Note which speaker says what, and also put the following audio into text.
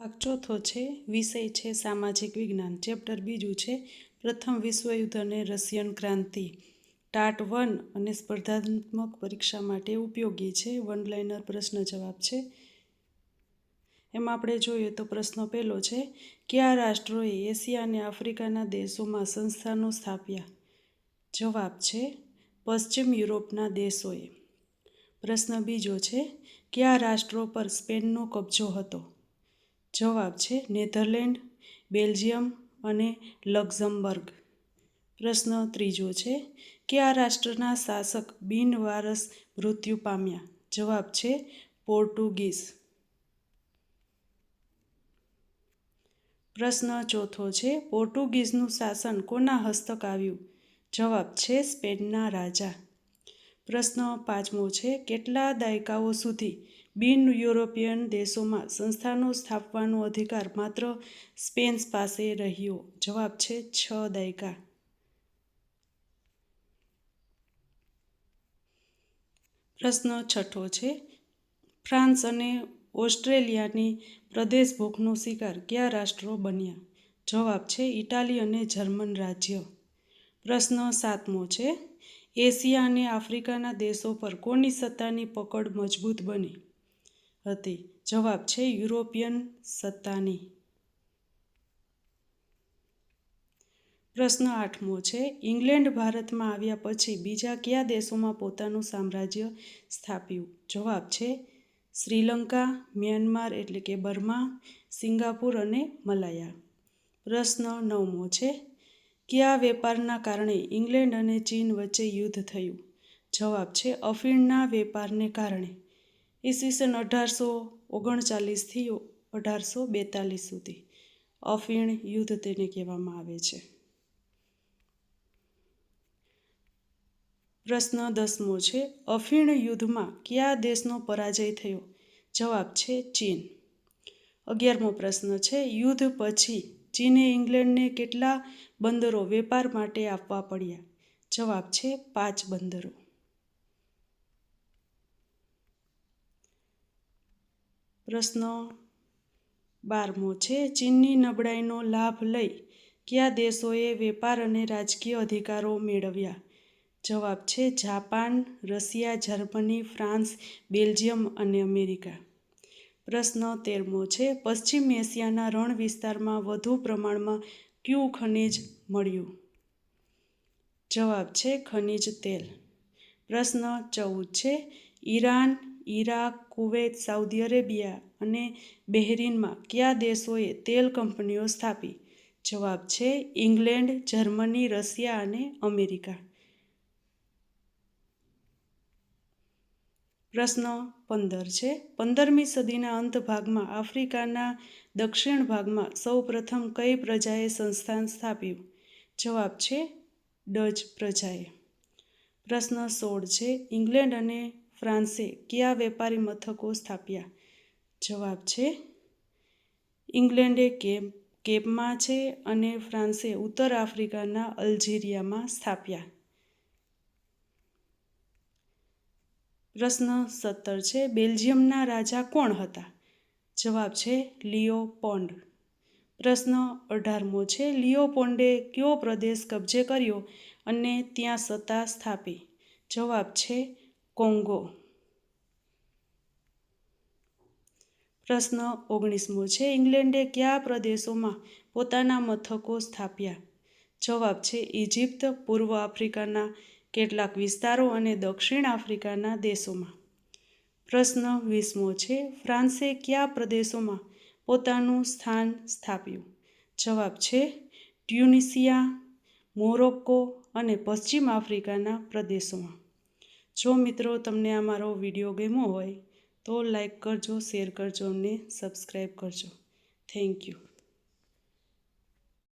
Speaker 1: ભાગ ચોથો છે, વિષય છે સામાજિક વિજ્ઞાન. ચેપ્ટર બીજું છે પ્રથમ વિશ્વયુદ્ધ અને રશિયન ક્રાંતિ. ટાટ 1 અને સ્પર્ધાત્મક પરીક્ષા માટે ઉપયોગી છે. વન લાઇનર પ્રશ્ન જવાબ છે. એમાં આપણે જોઈએ તો પ્રશ્ન પહેલો છે, કયા રાષ્ટ્રોએ એશિયા અને આફ્રિકાના દેશોમાં સંસ્થાનો સ્થાપ્યા? જવાબ છે પશ્ચિમ યુરોપના દેશોએ. પ્રશ્ન બીજો છે, કયા રાષ્ટ્રો પર સ્પેનનો કબજો હતો? જવાબ છે નેધરલેન્ડ, બેલ્જિયમ અને લક્ઝમબર્ગ. પ્રશ્ન ત્રીજો છે, કયા રાષ્ટ્રના શાસક બિનવારસ મૃત્યુ પામ્યા? જવાબ છે પોર્ટુગીઝ. પ્રશ્ન ચોથો છે, પોર્ટુગીઝનું શાસન કોના હસ્તક આવ્યું? જવાબ છે સ્પેનના રાજા. પ્રશ્ન પાંચમો છે, કેટલા દાયકાઓ સુધી બિન યુરોપિયન દેશોમાં સંસ્થાનો સ્થાપવાનો અધિકાર માત્ર સ્પેન પાસે રહ્યો? જવાબ છે 6 દાયકા. પ્રશ્ન છઠ્ઠો છે, ફ્રાન્સ અને ઓસ્ટ્રેલિયાની પ્રદેશભૂખનો શિકાર કયા રાષ્ટ્રો બન્યા? જવાબ છે ઇટાલી અને જર્મન રાજ્ય. પ્રશ્ન સાતમો છે, એશિયા અને આફ્રિકાના દેશો પર કોની સત્તાની પકડ મજબૂત બની હતી? જવાબ છે યુરોપિયન સત્તાની. પ્રશ્ન આઠમો છે, ઇંગ્લેન્ડ ભારતમાં આવ્યા પછી બીજા કયા દેશોમાં પોતાનું સામ્રાજ્ય સ્થાપ્યું? જવાબ છે શ્રીલંકા, મ્યાનમાર એટલે કે બર્મા, સિંગાપુર અને મલાયા. પ્રશ્ન નવમો છે, કયા વેપારના કારણે ઇંગ્લેન્ડ અને ચીન વચ્ચે યુદ્ધ થયું? જવાબ છે અફીણના વેપારને કારણે. ઈસવીસન 1839થી 1842 સુધી અફીણ યુદ્ધ તેને કહેવામાં આવે છે. પ્રશ્ન દસમો છે, અફીણ યુદ્ધમાં કયા દેશનો પરાજય થયો? જવાબ છે ચીન. 11મો પ્રશ્ન છે, યુદ્ધ પછી ચીને ઇંગ્લેન્ડને કેટલા બંદરો વેપાર માટે આપવા પડ્યા? જવાબ છે 5 બંદરો. પ્રશ્ન 12મો છે, ચીનની નબળાઈનો લાભ લઈ કયા દેશોએ વેપાર અને રાજકીય અધિકારો મેળવ્યા? જવાબ છે Japan, Russia, Germany, France, Belgium અને અમેરિકા. પ્રશ્ન 13મો છે, પશ્ચિમ એશિયાના રણ વિસ્તારમાં વધુ પ્રમાણમાં કયું ખનિજ મળ્યું? જવાબ છે ખનિજ તેલ. પ્રશ્ન 14 છે, Iran, Iraq, Kuwait, Saudi Arabia અને બહેરીનમાં કયા દેશોએ તેલ કંપનીઓ સ્થાપી? જવાબ છે ઇંગ્લેન્ડ, જર્મની, રશિયા અને અમેરિકા. પ્રશ્ન 15 છે, 15મી સદીના અંત ભાગમાં આફ્રિકાના દક્ષિણ ભાગમાં સૌ પ્રથમ કઈ પ્રજાએ સંસ્થાન સ્થાપ્યું? જવાબ છે ડચ પ્રજાએ. પ્રશ્ન 16 છે, ઇંગ્લેન્ડ અને ફ્રાન્સે કયા વેપારી મથકો સ્થાપ્યા? જવાબ છે ઇંગ્લેન્ડે કેપમાં છે અને ફ્રાન્સે ઉત્તર આફ્રિકાના અલ્જીરિયામાં સ્થાપ્યા. પ્રશ્ન 17 છે, બેલ્જિયમના રાજા કોણ હતા? જવાબ છે લિયોપોલ્ડ. પ્રશ્ન 18મો છે, લિયોપોલ્ડે કયો પ્રદેશ કબજે કર્યો અને ત્યાં સત્તા સ્થાપી? જવાબ છે કોંગો. પ્રશ્ન 19મો છે, ઇંગ્લેન્ડે કયા પ્રદેશોમાં પોતાના મથકો સ્થાપ્યા? જવાબ છે ઇજિપ્ત, પૂર્વ આફ્રિકાના કેટલાક વિસ્તારો અને દક્ષિણ આફ્રિકાના દેશોમાં. પ્રશ્ન 20મો છે, ફ્રાન્સે કયા પ્રદેશોમાં પોતાનું સ્થાન સ્થાપ્યું? જવાબ છે ટ્યુનિશિયા, મોરોક્કો અને પશ્ચિમ આફ્રિકાના પ્રદેશોમાં. જો મિત્રો તમને આ મારો વિડીયો ગમ્યો હોય તો લાઈક કરજો, શેર કરજો અને સબસ્ક્રાઈબ કરજો. Thank you.